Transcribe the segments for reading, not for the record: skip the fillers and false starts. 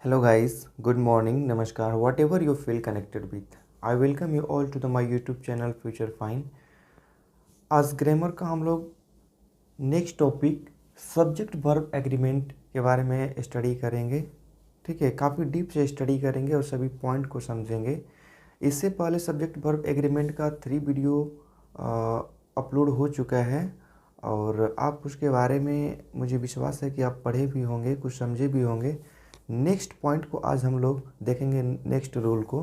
Hello guys, good morning, namaskar, whatever you feel connected with. I welcome you all to my YouTube channel Future Fine. आज grammar का हम लोग next topic subject verb agreement के बारे में study करेंगे। ठीक है, काफ़ी डीप से स्टडी करेंगे और सभी पॉइंट को समझेंगे। इससे पहले सब्जेक्ट वर्ब एग्रीमेंट का 3 वीडियो अपलोड हो चुका है और आप उसके बारे में मुझे विश्वास है कि आप पढ़े भी होंगे, कुछ समझे भी होंगे। नेक्स्ट पॉइंट को आज हम लोग देखेंगे, नेक्स्ट रूल को,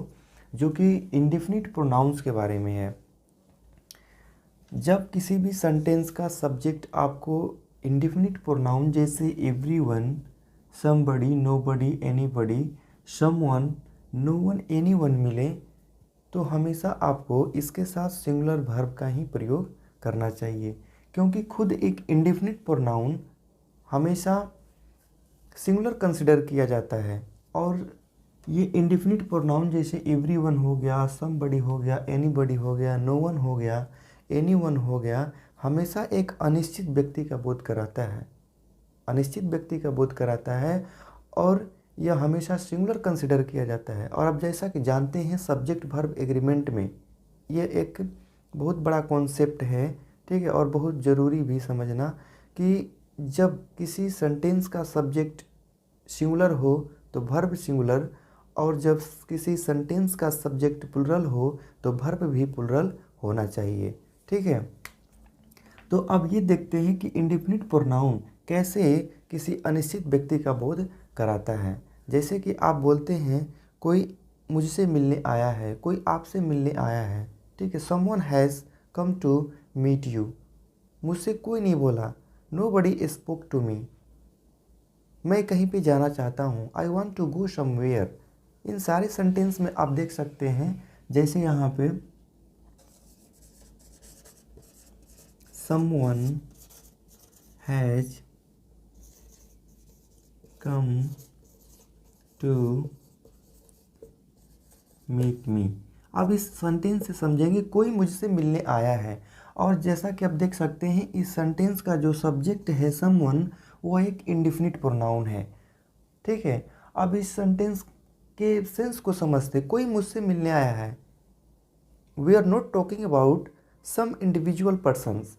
जो कि इंडेफिनिट प्रोनाउंस के बारे में है। जब किसी भी सेंटेंस का सब्जेक्ट आपको इंडेफिनिट प्रोनाउन जैसे everyone, somebody, nobody, anybody, someone, known, anyone मिले तो हमेशा आपको इसके साथ सिंगुलर वर्ब का ही प्रयोग करना चाहिए, क्योंकि खुद एक इंडेफिनिट प्रोनाउन हमेशा सिंगुलर कंसिडर किया जाता है। और ये इंडेफिनिट प्रोनाउन जैसे एवरीवन हो गया, समबडी हो गया, एनीबडी हो गया, नोवन हो गया, एनीवन हो गया, हमेशा एक अनिश्चित व्यक्ति का बोध कराता है, अनिश्चित व्यक्ति का बोध कराता है और यह हमेशा सिंगुलर कंसिडर किया जाता है। और अब जैसा कि जानते हैं सब्जेक्ट वर्ब एग्रीमेंट में ये एक बहुत बड़ा कॉन्सेप्ट है, ठीक है, और बहुत ज़रूरी भी समझना कि जब किसी सेंटेंस का सब्जेक्ट सिंगुलर हो तो वर्ब सिंगुलर, और जब किसी सेंटेंस का सब्जेक्ट प्लुरल हो तो वर्ब भी प्लुरल होना चाहिए। ठीक है, तो अब ये देखते हैं कि इंडेफिनिट प्रोनाउन कैसे किसी अनिश्चित व्यक्ति का बोध कराता है। जैसे कि आप बोलते हैं कोई मुझसे मिलने आया है, कोई आपसे मिलने आया है। ठीक है, someone has come to meet you, मुझसे कोई नहीं बोला। नोबडी स्पोक टू मी, मैं कहीं पे जाना चाहता हूँ। I want to go somewhere. इन सारे सेंटेंस में आप देख सकते हैं जैसे यहाँ पे someone has come to meet me। अब इस सेंटेंस से समझेंगे कोई मुझसे मिलने आया है, और जैसा कि आप देख सकते हैं इस सेंटेंस का जो सब्जेक्ट है someone, वो एक इंडेफिनिट प्रोनाउन है। ठीक है, अब इस सेंटेंस के सेंस को समझते, कोई मुझसे मिलने आया है। We are not talking about some individual persons,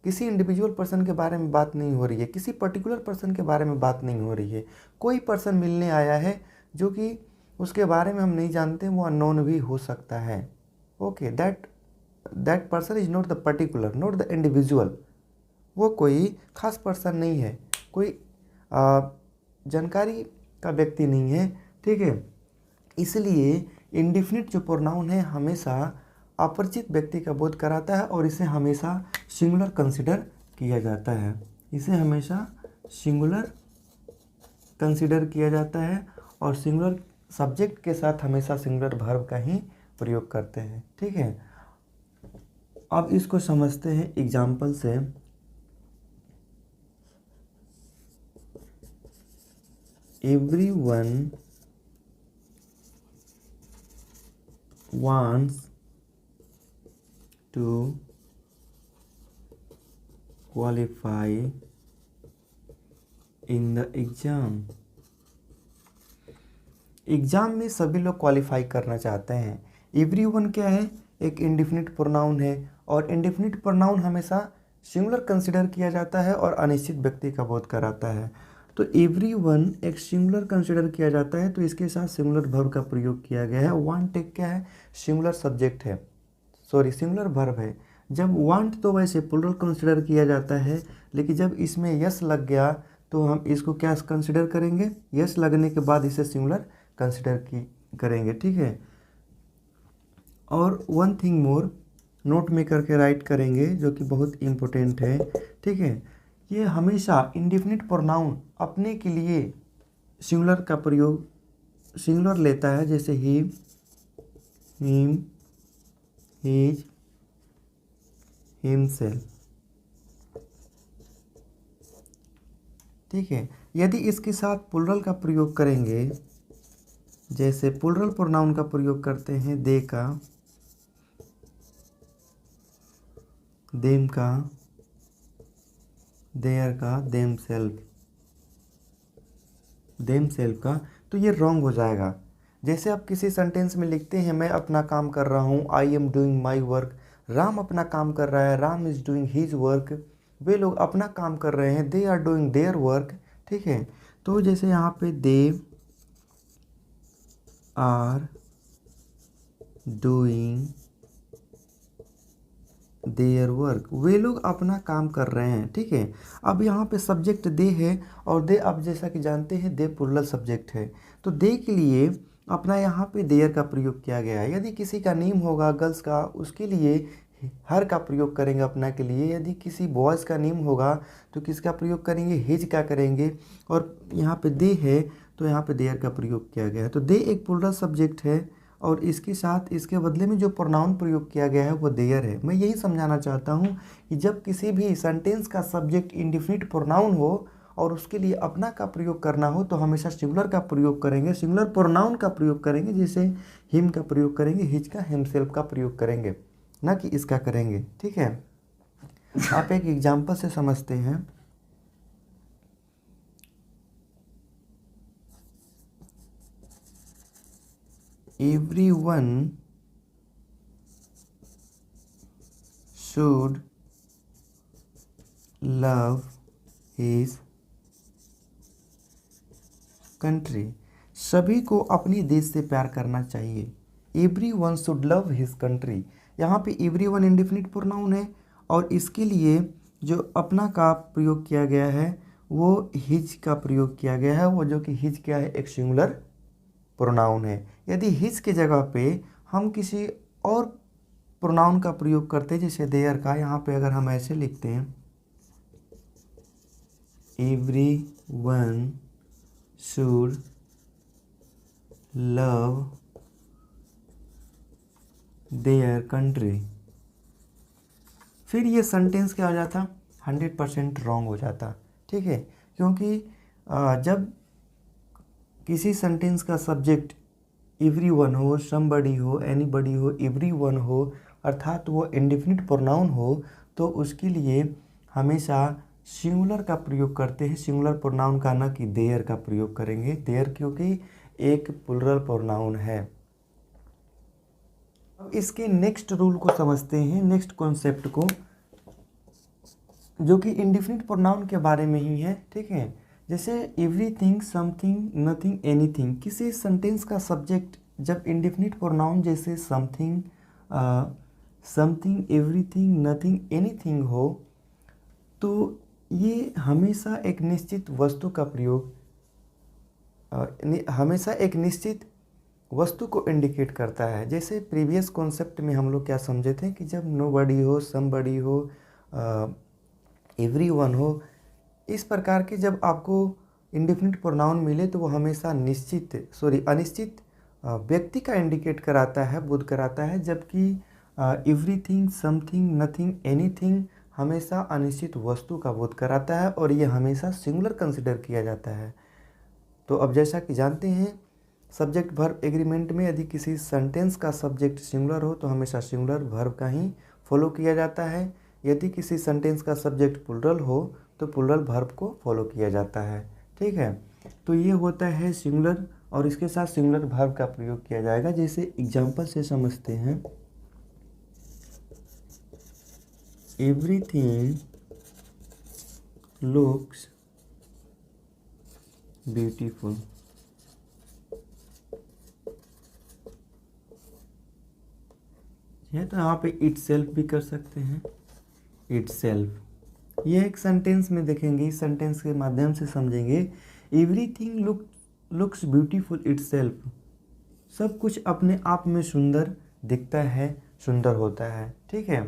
किसी इंडिविजुअल पर्सन के बारे में बात नहीं हो रही है, किसी पर्टिकुलर पर्सन के बारे में बात नहीं हो रही है। कोई पर्सन मिलने आया है जो कि उसके बारे में हम नहीं जानते, वो अननोन भी हो सकता है। Okay, that person is not the particular, not the individual, वो कोई खास पर्सन नहीं है, कोई जानकारी का व्यक्ति नहीं है। ठीक है, इसलिए इंडेफिनिट जो प्रोनाउन है हमेशा अपरिचित व्यक्ति का बोध कराता है और इसे हमेशा सिंगुलर कंसिडर किया जाता है, इसे हमेशा सिंगुलर कंसिडर किया जाता है और सिंगुलर सब्जेक्ट के साथ हमेशा सिंगुलर वर्ब का ही प्रयोग करते हैं। ठीक है, अब इसको समझते हैं एग्जाम्पल से। Everyone wants to qualify in the exam। Exam में सभी लोग क्वालिफाई करना चाहते हैं। एवरीवन क्या है, एक इंडेफिनिट प्रोनाउन है और इंडेफिनिट प्रोनाउन हमेशा सिंगुलर कंसिडर किया जाता है और अनिश्चित व्यक्ति का बोध कराता है। तो एवरीवन एक सिंगुलर कंसिडर किया जाता है, तो इसके साथ सिंगुलर वर्ब का प्रयोग किया गया है। वांट एक क्या है, सिंगुलर सब्जेक्ट है, सॉरी सिंगुलर वर्ब है। जब वांट तो वैसे प्लुरल कंसिडर किया जाता है, लेकिन जब इसमें यस लग गया तो हम इसको क्या कंसिडर करेंगे, यस लगने के बाद इसे सिंगुलर कंसिडर करेंगे। ठीक है, और वन थिंग मोर नोट में करके राइट करेंगे जो कि बहुत इम्पोर्टेंट है। ठीक है, ये हमेशा इंडेफिनिट प्रोनाउन अपने के लिए सिंगुलर का प्रयोग सिंगुलर लेता है, जैसे ही, हिम, हिज, हिमसेल्फ। ठीक है, यदि इसके साथ प्लुरल का प्रयोग करेंगे, जैसे प्लुरल प्रोनाउन का प्रयोग करते हैं दे का, देम का, देयर का, देम सेल्फ, देम सेल्फ का, तो ये रॉन्ग हो जाएगा। जैसे आप किसी सेंटेंस में लिखते हैं मैं अपना काम कर रहा हूँ, I am doing my work, Ram अपना काम कर रहा है, Ram is doing his work, वे लोग अपना काम कर रहे हैं, they are doing their work. ठीक है, तो जैसे यहाँ पे they are doing their work, वे लोग अपना काम कर रहे हैं। ठीक है, अब यहाँ पे सब्जेक्ट दे है, और दे आप जैसा कि जानते हैं दे प्लुरल सब्जेक्ट है, तो दे के लिए अपना यहाँ पे देयर का प्रयोग किया गया है। यदि किसी का नेम होगा गर्ल्स का, उसके लिए हर का प्रयोग करेंगे अपना के लिए। यदि किसी बॉयज़ का नेम होगा तो किसका प्रयोग करेंगे, हिज का करेंगे। और यहाँ पे दे है तो यहाँ पे देयर का प्रयोग किया गया है। तो दे एक प्लुरल सब्जेक्ट है, और इसके साथ इसके बदले में जो प्रोनाउन प्रयोग किया गया है वो देयर है। मैं यही समझाना चाहता हूँ कि जब किसी भी सेंटेंस का सब्जेक्ट इंडिफिनिट प्रोनाउन हो और उसके लिए अपना का प्रयोग करना हो तो हमेशा सिंगुलर का प्रयोग करेंगे, सिंगुलर प्रोनाउन का प्रयोग करेंगे, जैसे हिम का प्रयोग करेंगे, हिज का, हिमसेल्फ का प्रयोग करेंगे, ना कि इसका करेंगे। ठीक है, आप एक एग्जाम्पल से समझते हैं। Everyone should love his country, सभी को अपनी देश से प्यार करना चाहिए। Everyone should love his country, यहाँ पे everyone इंडेफिनिट प्रोनाउन है, और इसके लिए जो अपना का प्रयोग किया गया है वो हिज का प्रयोग किया गया है, वो जो कि हिज क्या है, एक सिंगुलर प्रोनाउन है। यदि हिज के जगह पे हम किसी और प्रोनाउन का प्रयोग करते हैं, जैसे देयर का, यहाँ पे अगर हम ऐसे लिखते हैं everyone should love their country, फिर ये सेंटेंस क्या हो जाता, 100% रॉन्ग हो जाता। ठीक है, क्योंकि जब किसी सेंटेंस का सब्जेक्ट एवरीवन हो, समबडी हो, एनीबडी हो, एवरीवन हो, अर्थात वो इंडेफिनिट प्रोनाउन हो, तो उसके लिए हमेशा सिंगुलर का प्रयोग करते हैं, सिंगुलर प्रोनाउन का, ना कि देयर का प्रयोग करेंगे। देयर क्योंकि एक प्लुरल प्रोनाउन है। अब इसके नेक्स्ट रूल को समझते हैं, नेक्स्ट कॉन्सेप्ट को, जो कि इंडेफिनिट प्रोनाउन के बारे में ही है। ठीक है, जैसे एवरीथिंग, समथिंग, नथिंग, एनीथिंग, किसी सेंटेंस का सब्जेक्ट जब इंडेफिनिट प्रोनाउन जैसे something, something, everything, nothing, anything हो, तो ये हमेशा एक निश्चित वस्तु का प्रयोग, हमेशा एक निश्चित वस्तु को इंडिकेट करता है। जैसे प्रीवियस कॉन्सेप्ट में हम लोग क्या समझे थे कि जब नोबडी हो, समबडी हो, एवरीवन हो, इस प्रकार के जब आपको इंडेफिनिट प्रोनाउन मिले तो वो हमेशा अनिश्चित व्यक्ति का इंडिकेट कराता है, बोध कराता है, जबकि एवरीथिंग, समथिंग, नथिंग, एनीथिंग हमेशा अनिश्चित वस्तु का बोध कराता है, और ये हमेशा सिंगुलर कंसिडर किया जाता है। तो अब जैसा कि जानते हैं सब्जेक्ट वर्ब एग्रीमेंट में यदि किसी सेंटेंस का सब्जेक्ट सिंगुलर हो तो हमेशा सिंगुलर वर्ब का ही फॉलो किया जाता है। यदि किसी सेंटेंस का सब्जेक्ट प्लुरल हो तो प्लुरल वर्ब को फॉलो किया जाता है। ठीक है, तो ये होता है सिंगुलर, और इसके साथ सिंगुलर वर्ब का प्रयोग किया जाएगा। जैसे एग्जाम्पल से समझते हैं, एवरीथिंग लुक्स ब्यूटीफुल, है तो यहाँ पे इट सेल्फ भी कर सकते हैं, इट सेल्फ। ये एक सेंटेंस में देखेंगे, इस सेंटेंस के माध्यम से समझेंगे। Everything looks beautiful it self, सब कुछ अपने आप में सुंदर दिखता है, सुंदर होता है। ठीक है,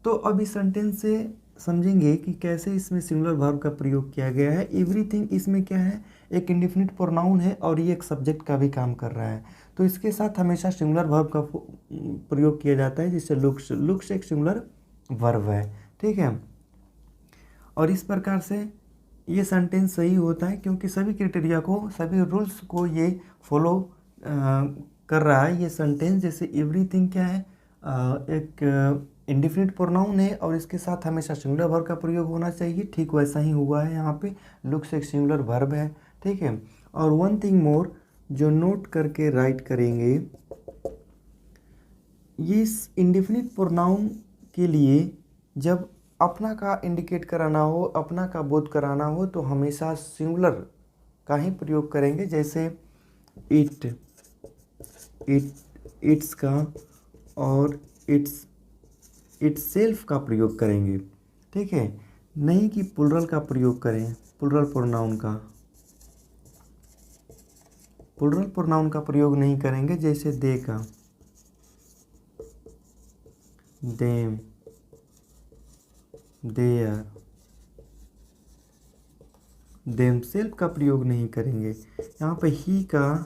तो अब इस सेंटेंस से समझेंगे कि कैसे इसमें सिंगुलर वर्ब का प्रयोग किया गया है। एवरीथिंग इसमें क्या है, एक इंडेफिनिट प्रोनाउन है और ये एक सब्जेक्ट का भी काम कर रहा है, तो इसके साथ हमेशा सिंगुलर वर्ब का प्रयोग किया जाता है, जिससे लुक्स एक सिंगुलर वर्ब है। ठीक है, और इस प्रकार से ये सेंटेंस सही होता है क्योंकि सभी क्राइटेरिया को, सभी रूल्स को ये फॉलो कर रहा है ये सेंटेंस। जैसे एवरीथिंग क्या है, एक इंडेफिनिट प्रोनाउन है और इसके साथ हमेशा सिंगुलर वर्ब का प्रयोग होना चाहिए, ठीक वैसा ही हुआ है यहाँ पे। लुक्स एक सिंगुलर वर्ब है। ठीक है, और वन थिंग मोर जो नोट करके राइट करेंगे, ये इस इंडेफिनिट प्रोनाउन के लिए जब अपना का इंडिकेट कराना हो, अपना का बोध कराना हो, तो हमेशा सिंगुलर का ही प्रयोग करेंगे। जैसे इट, इट्स का और इट्सेल्फ का प्रयोग करेंगे, ठीक है। नहीं कि प्लुरल का प्रयोग करें, प्लुरल प्रोनाउन का प्रयोग नहीं करेंगे। जैसे दे का, देम, देयर, देमसेल्फ का प्रयोग नहीं करेंगे। यहाँ पे ही का,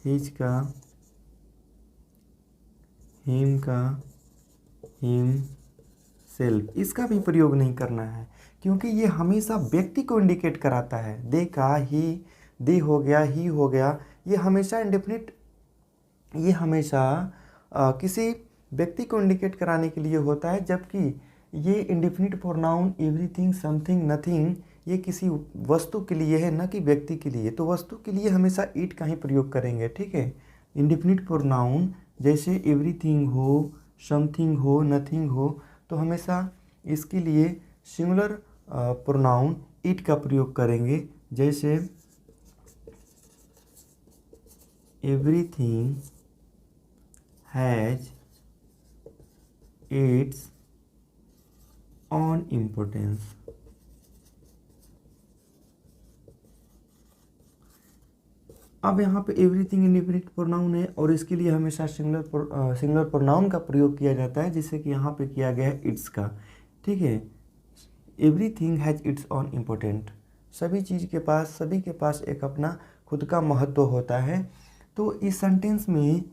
हिज का, हिम का, हिम सेल्फ, इसका भी प्रयोग नहीं करना है, क्योंकि ये हमेशा व्यक्ति को इंडिकेट कराता है। दे का, ही, दे हो गया, ही हो गया, ये हमेशा इंडेफिनिट, ये हमेशा किसी व्यक्ति को इंडिकेट कराने के लिए होता है, जबकि ये indefinite pronoun everything, something, nothing, ये किसी वस्तु के लिए है, न कि व्यक्ति के लिए। तो वस्तु के लिए हमेशा इट का ही प्रयोग करेंगे, ठीक है। इंडेफिनिट प्रोनाउन जैसे एवरीथिंग हो, समथिंग हो, नथिंग हो, तो हमेशा इसके लिए सिंगुलर प्रोनाउन इट का प्रयोग करेंगे। जैसे everything has its on importance. अब यहाँ पे एवरीथिंग इंडेफिनिट प्रोनाउन है और इसके लिए हमेशा सिंगुलर प्रोनाउन का प्रयोग किया जाता है, जिससे कि यहाँ पे किया गया है इट्स का, ठीक है। Everything has its on important, सभी चीज़ के पास, सभी के पास एक अपना खुद का महत्व होता है। तो इस सेंटेंस में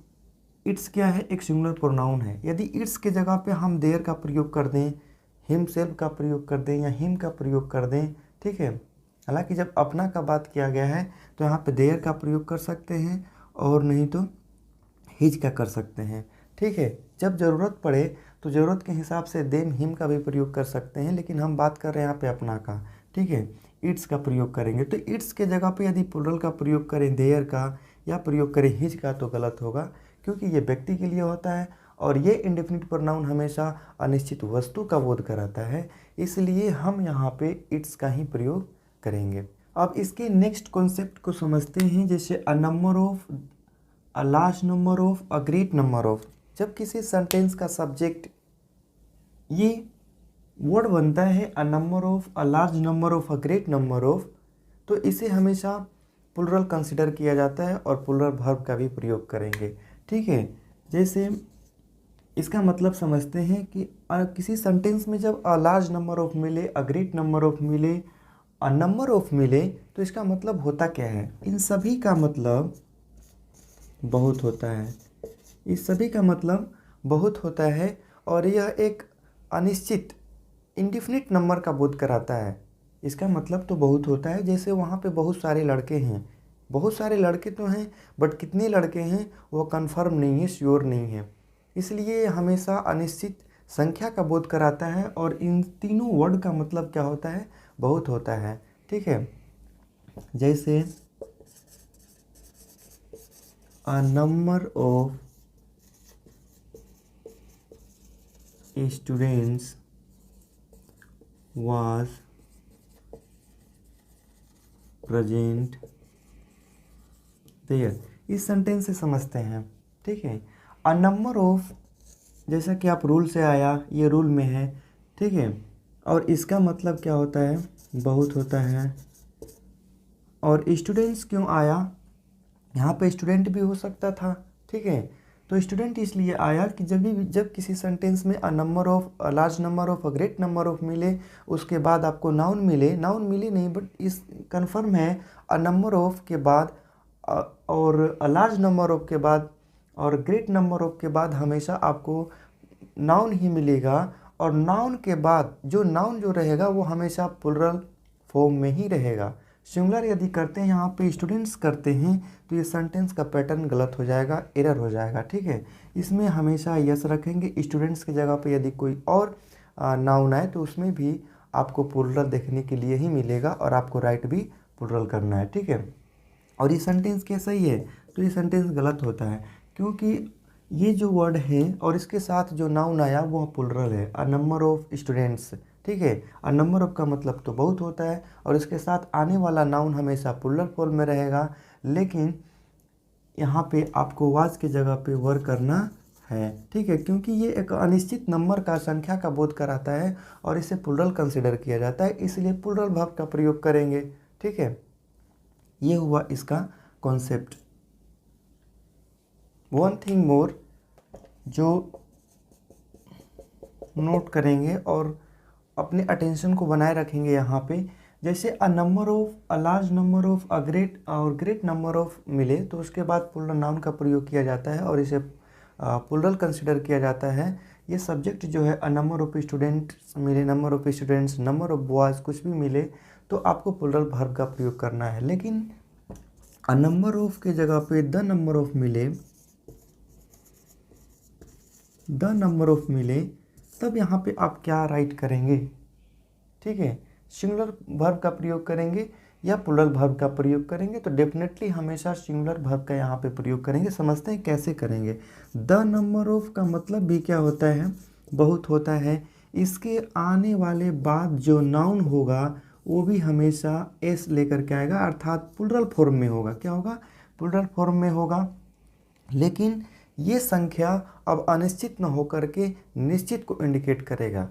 इट्स क्या है, एक सिंगुलर प्रोनाउन है। यदि इट्स के जगह पे हम देयर का प्रयोग कर दें, हिमसेल्फ का प्रयोग कर दें या हिम का प्रयोग कर दें, ठीक है। हालांकि जब अपना का बात किया गया है तो यहाँ पे देयर का प्रयोग कर सकते हैं और नहीं तो हिज का कर सकते हैं, ठीक है। जब ज़रूरत पड़े तो ज़रूरत के हिसाब से देम, हिम का भी प्रयोग कर सकते हैं, लेकिन हम बात कर रहे हैं यहाँ पे अपना का, ठीक है। इट्स का प्रयोग करेंगे तो इट्स के जगह पे यदि प्लुरल का प्रयोग करें, देयर का, या प्रयोग करें हिज का, तो गलत होगा, क्योंकि ये व्यक्ति के लिए होता है और ये इंडेफिनिट प्रोनाउन हमेशा अनिश्चित वस्तु का बोध कराता है, इसलिए हम यहाँ पे इट्स का ही प्रयोग करेंगे। अब इसके नेक्स्ट कॉन्सेप्ट को समझते हैं। जैसे a number of, a large number of, a great number of. जब किसी सेंटेंस का सब्जेक्ट ये वर्ड बनता है अ number of, a large number of, a great number of, तो इसे हमेशा प्लुरल कंसिडर किया जाता है और प्लुरल वर्ब का भी प्रयोग करेंगे, ठीक है। जैसे इसका मतलब समझते हैं कि किसी सेंटेंस में जब अ लार्ज नंबर ऑफ मिले, अ ग्रेट नंबर ऑफ मिले, अ नंबर ऑफ मिले, तो इसका मतलब होता क्या है। इन सभी का मतलब बहुत होता है, इस सभी का मतलब बहुत होता है और यह एक अनिश्चित इंडिफिनिट नंबर का बोध कराता है। इसका मतलब तो बहुत होता है। जैसे वहाँ पे बहुत सारे लड़के हैं, बहुत सारे लड़के तो हैं, बट कितने लड़के हैं वो कंफर्म नहीं है, श्योर नहीं है, इसलिए हमेशा अनिश्चित संख्या का बोध कराता है। और इन तीनों वर्ड का मतलब क्या होता है, बहुत होता है, ठीक है। जैसे a number of students was present there, इस सेंटेंस से समझते हैं, ठीक है। अ नंबर ऑफ, जैसा कि आप रूल से आया, ये रूल में है, ठीक है। और इसका मतलब क्या होता है, बहुत होता है। और स्टूडेंट्स क्यों आया, यहाँ पे स्टूडेंट भी हो सकता था, ठीक है। तो स्टूडेंट इसलिए आया कि जब किसी सेंटेंस में अ number of, a large number of, a great number of मिले, उसके बाद आपको नाउन मिले, नाउन मिले नहीं बट इस कन्फर्म है अ नंबर ऑफ के बाद और अ लार्ज नंबर ऑफ के बाद और ग्रेट नंबर ऑफ के बाद हमेशा आपको नाउन ही मिलेगा। और नाउन के बाद जो नाउन जो रहेगा वो हमेशा प्लुरल फॉर्म में ही रहेगा। सिंगुलर यदि करते हैं, यहाँ पे स्टूडेंट्स करते हैं, तो ये सेंटेंस का पैटर्न गलत हो जाएगा, एरर हो जाएगा, ठीक है। इसमें हमेशा यस रखेंगे। स्टूडेंट्स की जगह पे यदि कोई और नाउन आए तो उसमें भी आपको प्लुरल देखने के लिए ही मिलेगा और आपको राइट भी प्लुरल करना है, ठीक है। और ये सेंटेंस क्या सही है? तो ये सेंटेंस गलत होता है, क्योंकि ये जो वर्ड है और इसके साथ जो नाउन आया वो प्लुरल है, अ नंबर ऑफ स्टूडेंट्स। ठीक है, अ नंबर ऑफ का मतलब तो बहुत होता है और इसके साथ आने वाला नाउन हमेशा प्लुरल फॉर्म में रहेगा, लेकिन यहाँ पे आपको वाज की जगह पे वर करना है। ठीक है, क्योंकि ये एक अनिश्चित नंबर का संख्या का बोध कराता है और इसे प्लुरल कंसिडर किया जाता है, इसलिए प्लुरल वर्ब का प्रयोग करेंगे। ठीक है, ये हुआ इसका कॉन्सेप्ट। वन थिंग मोर जो नोट करेंगे और अपने अटेंशन को बनाए रखेंगे यहाँ पे, जैसे a number of, a large number of, a great और ग्रेट नंबर ऑफ मिले तो उसके बाद प्लुरल नाउन का प्रयोग किया जाता है और इसे प्लुरल कंसिडर किया जाता है। ये सब्जेक्ट जो है, अ नंबर ऑफ स्टूडेंट्स मिले, number of students, number of boys, कुछ भी मिले तो आपको प्लुरल वर्ब का प्रयोग करना है। लेकिन अ नंबर ऑफ के जगह पे द नंबर ऑफ मिले, द नंबर ऑफ मिले, तब यहाँ पे आप क्या राइट करेंगे? ठीक है, सिंगुलर वर्ब का प्रयोग करेंगे या प्लुरल वर्ब का प्रयोग करेंगे? तो डेफिनेटली हमेशा सिंगुलर वर्ब का यहाँ पे प्रयोग करेंगे। समझते हैं कैसे करेंगे। द नंबर ऑफ का मतलब भी क्या होता है? बहुत होता है। इसके आने वाले बाद जो नाउन होगा वो भी हमेशा एस लेकर के आएगा, अर्थात प्लुरल फॉर्म में होगा। क्या होगा? प्लुरल फॉर्म में होगा। लेकिन ये संख्या अब अनिश्चित न होकर के निश्चित को इंडिकेट करेगा।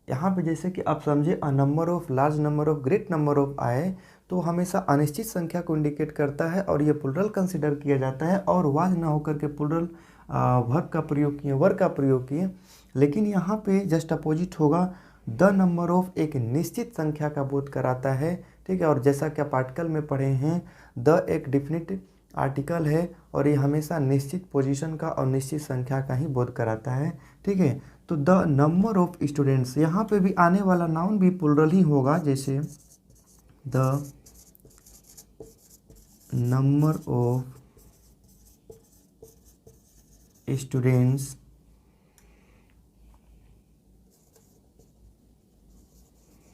यहाँ पे जैसे कि आप समझे, अ number of, large number of, great number of आए तो हमेशा अनिश्चित संख्या को इंडिकेट करता है और ये प्लुरल कंसिडर किया जाता है और वाज ना होकर के प्लुरल वर्ब का प्रयोग किए, वर्ब का प्रयोग किए। लेकिन यहाँ पे जस्ट अपोजिट होगा, द नंबर ऑफ एक निश्चित संख्या का बोध कराता है। ठीक है, और जैसा कि आप आर्टिकल में पढ़े हैं, द एक डिफिनिट आर्टिकल है और ये हमेशा निश्चित पोजीशन का और निश्चित संख्या का ही बोध कराता है। ठीक है, तो द नंबर ऑफ स्टूडेंट्स, यहाँ पे भी आने वाला नाउन भी प्लुरल ही होगा, जैसे the number of students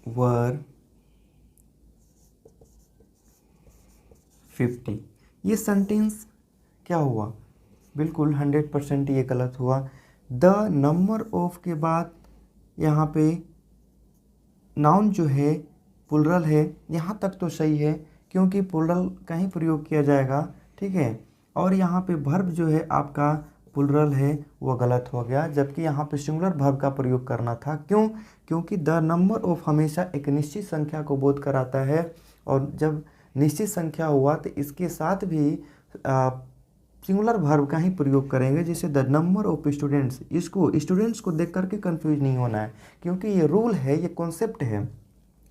were 50। ये सेंटेंस क्या हुआ? बिल्कुल 100% ये गलत हुआ। द नंबर ऑफ के बाद यहाँ पे नाउन जो है प्लुरल है, यहाँ तक तो सही है क्योंकि प्लुरल का ही प्रयोग किया जाएगा। ठीक है, और यहाँ पे वर्ब जो है आपका प्लुरल है, वो गलत हो गया, जबकि यहाँ पे सिंगुलर वर्ब का प्रयोग करना था। क्यों? क्योंकि द नंबर ऑफ हमेशा एक निश्चित संख्या को बोध कराता है और जब निश्चित संख्या हुआ तो इसके साथ भी सिंगुलर वर्ब का ही प्रयोग करेंगे, जैसे द नंबर ऑफ स्टूडेंट्स। इसको स्टूडेंट्स को देख करके कंफ्यूज नहीं होना है, क्योंकि ये रूल है, ये कॉन्सेप्ट है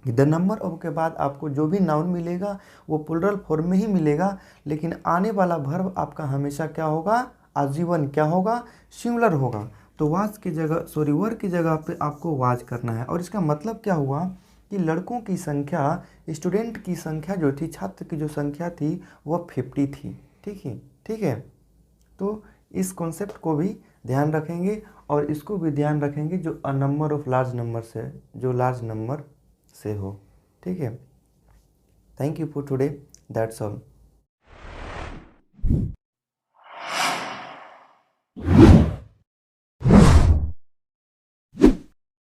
कि द नंबर ऑफ के बाद आपको जो भी नाउन मिलेगा वो प्लुरल फॉर्म में ही मिलेगा, लेकिन आने वाला वर्ब आपका हमेशा क्या होगा? आजीवन क्या होगा? सिंगुलर होगा। तो वाज की जगह, सॉरी, वर की जगह पे आपको वाज करना है। और इसका मतलब क्या हुआ कि लड़कों की संख्या, स्टूडेंट की संख्या जो थी, छात्र की जो संख्या थी वह 50 थी। ठीक है, तो इस कॉन्सेप्ट को भी ध्यान रखेंगे और इसको भी ध्यान रखेंगे जो अ नंबर ऑफ लार्ज नंबर से, जो लार्ज नंबर से हो। ठीक है, thank you for today, that's all.